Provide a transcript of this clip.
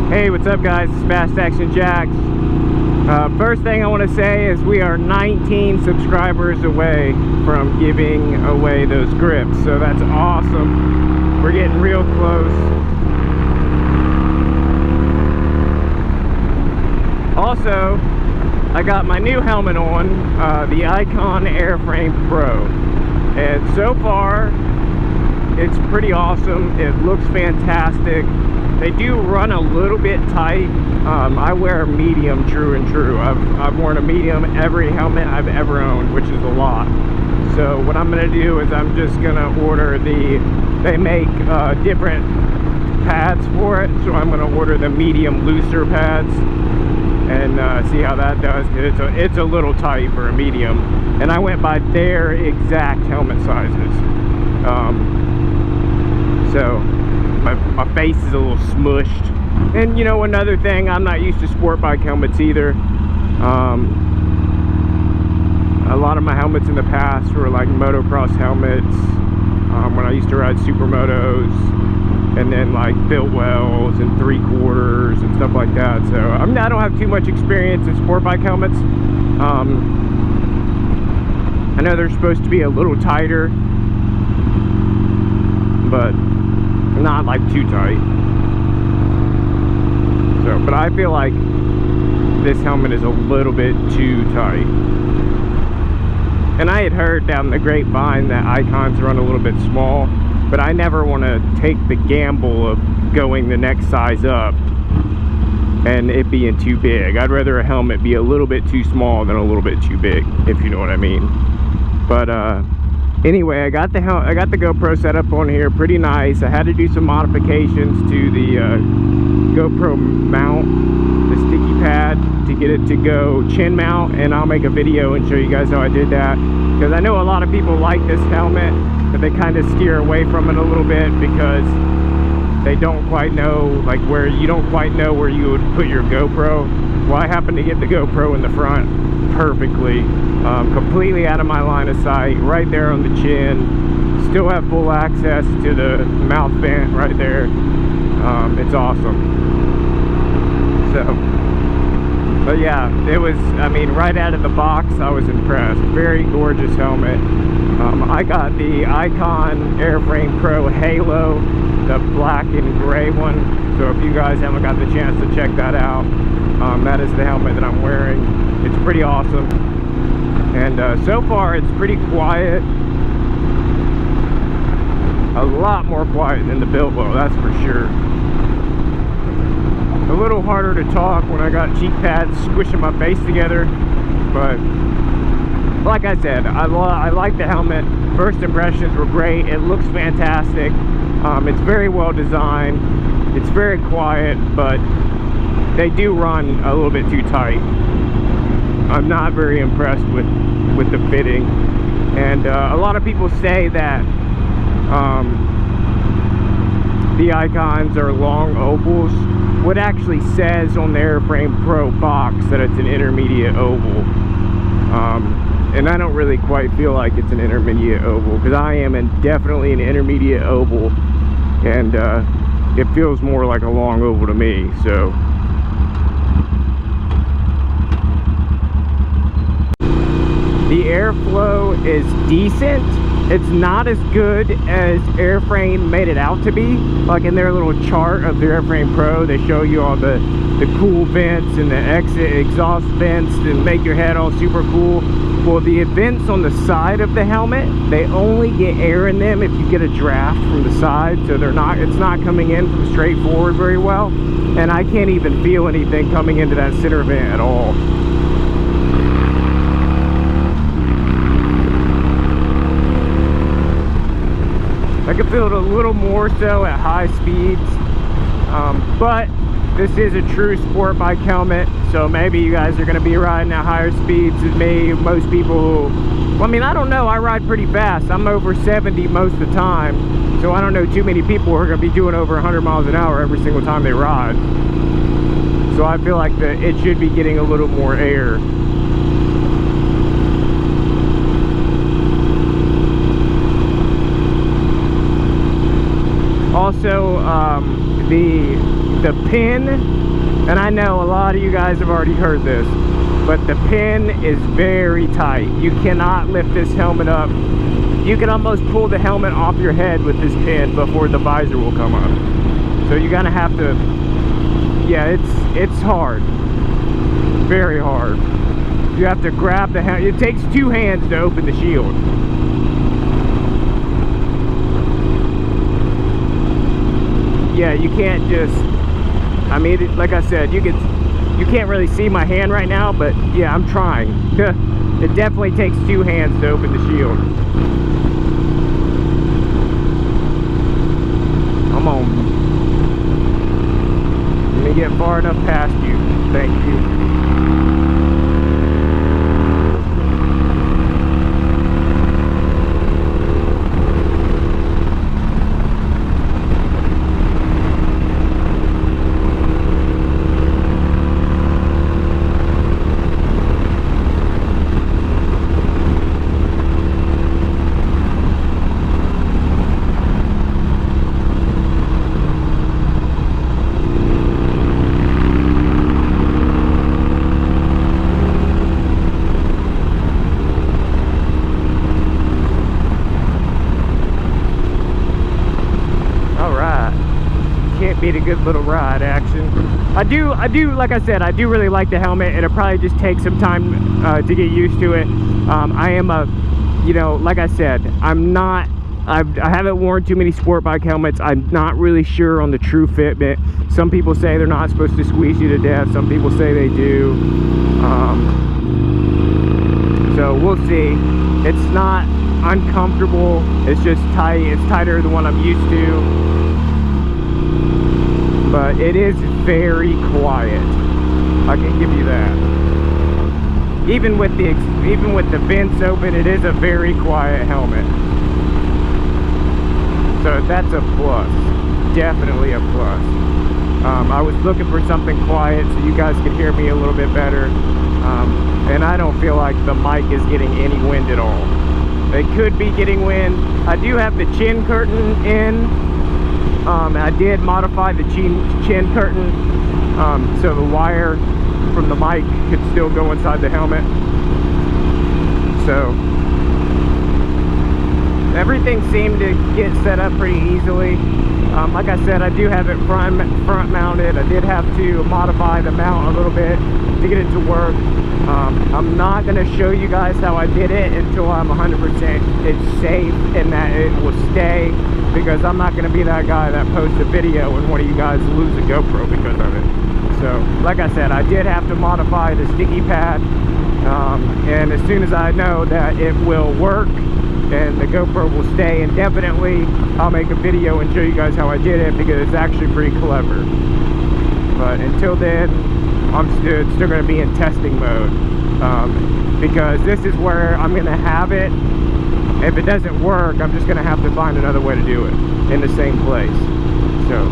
Hey, what's up guys? It's Fast Action Jacks. First thing I want to say is we are 19 subscribers away from giving away those grips, so that's awesome. We're getting real close. Also, I got my new helmet on, the Icon Airframe Pro, and so far it's pretty awesome. It looks fantastic. They do run a little bit tight. I wear medium true and true. I've worn a medium every helmet I've ever owned, which is a lot. So what I'm gonna do is I'm just gonna order they make different pads for it, so I'm gonna order the medium looser pads and see how that does. It's a little tight for a medium, and I went by their exact helmet sizes. So my face is a little smushed. And you know, another thing, I'm not used to sport bike helmets either. A lot of my helmets in the past were like motocross helmets, when I used to ride supermotos, and then like Biltwells and 3/4 and stuff like that. So I don't have too much experience in sport bike helmets. I know they're supposed to be a little tighter, but not like too tight. So, but I feel like this helmet is a little bit too tight. And I had heard down the grapevine that Icons run a little bit small, but I never want to take the gamble of going the next size up and it being too big. I'd rather a helmet be a little bit too small than a little bit too big, if you know what I mean. But anyway, I got the GoPro set up on here pretty nice. I had to do some modifications to the GoPro mount, the sticky pad, to get it to go chin mount, and I'll make a video and show you guys how I did that, because I know a lot of people like this helmet, but they kind of steer away from it a little bit because they don't quite know, like, where you don't quite know where you would put your GoPro. Well, I happen to get the GoPro in the front perfectly, completely out of my line of sight, right there on the chin. Still have full access to the mouth vent right there. It's awesome. So, but yeah, it was, I mean, right out of the box, I was impressed. Very gorgeous helmet. I got the Icon Airframe Pro Halo, the black and gray one. So if you guys haven't got the chance to check that out, that is the helmet that I'm wearing. It's pretty awesome. And so far it's pretty quiet. A lot more quiet than the Biltwell, that's for sure. A little harder to talk when I got cheek pads squishing my face together, but like I said, I like the helmet. First impressions were great. It looks fantastic. It's very well designed. It's very quiet, but they do run a little bit too tight. I'm not very impressed with the fitting, and a lot of people say that the Icons are long ovals. What actually says on the Airframe Pro box that it's an intermediate oval, and I don't really quite feel like it's an intermediate oval, because I am definitely an intermediate oval, and it feels more like a long oval to me. So the airflow is decent. It's not as good as Airframe made it out to be. Like in their little chart of the Airframe Pro, they show you all the cool vents and the exhaust vents and make your head all super cool. Well, the vents on the side of the helmet, they only get air in them if you get a draft from the side, so it's not coming in from straight forward very well. And I can't even feel anything coming into that center vent at all. I can feel it a little more so at high speeds, but this is a true sport bike helmet, so maybe you guys are going to be riding at higher speeds than me. Most people, well, I mean, I don't know, I ride pretty fast. I'm over 70 most of the time, so I don't know too many people who are going to be doing over 100 miles an hour every single time they ride. So I feel like it should be getting a little more air. Also, the the pin, and I know a lot of you guys have already heard this, but the pin is very tight. You cannot lift this helmet up. You can almost pull the helmet off your head with this pin before the visor will come up. So you're gonna have to, yeah, it's hard, very hard. You have to grab the helmet. It takes 2 hands to open the shield. Yeah, you can't just, I mean, like I said, you can't really see my hand right now, but yeah, I'm trying. It definitely takes 2 hands to open the shield. Come on. Let me get far enough past you. Thank you. Beat a good little ride action. I do, like I said, I do really like the helmet. It'll probably just take some time to get used to it. I am a, you know, like I said, I haven't worn too many sport bike helmets. I'm not really sure on the true fitment. Some people say they're not supposed to squeeze you to death. Some people say they do. So we'll see. It's not uncomfortable. It's just tight. It's tighter than what I'm used to. But it is very quiet. I can give you that. Even with the vents open, it is a very quiet helmet. So that's a plus. Definitely a plus. I was looking for something quiet so you guys could hear me a little bit better. And I don't feel like the mic is getting any wind at all. It could be getting wind. I do have the chin curtain in. I did modify the chin curtain so the wire from the mic could still go inside the helmet. So everything seemed to get set up pretty easily. Like I said, I do have it front mounted. I did have to modify the mount a little bit to get it to work. I'm not going to show you guys how I did it until I'm 100% it's safe and that it will stay, because I'm not going to be that guy that posts a video and one of you guys lose a GoPro because of it. So like I said, I did have to modify the sticky pad, and as soon as I know that it will work and the GoPro will stay indefinitely, I'll make a video and show you guys how I did it, because it's actually pretty clever. But until then, I'm still going to be in testing mode, because this is where I'm going to have it. If it doesn't work, I'm just going to have to find another way to do it in the same place. So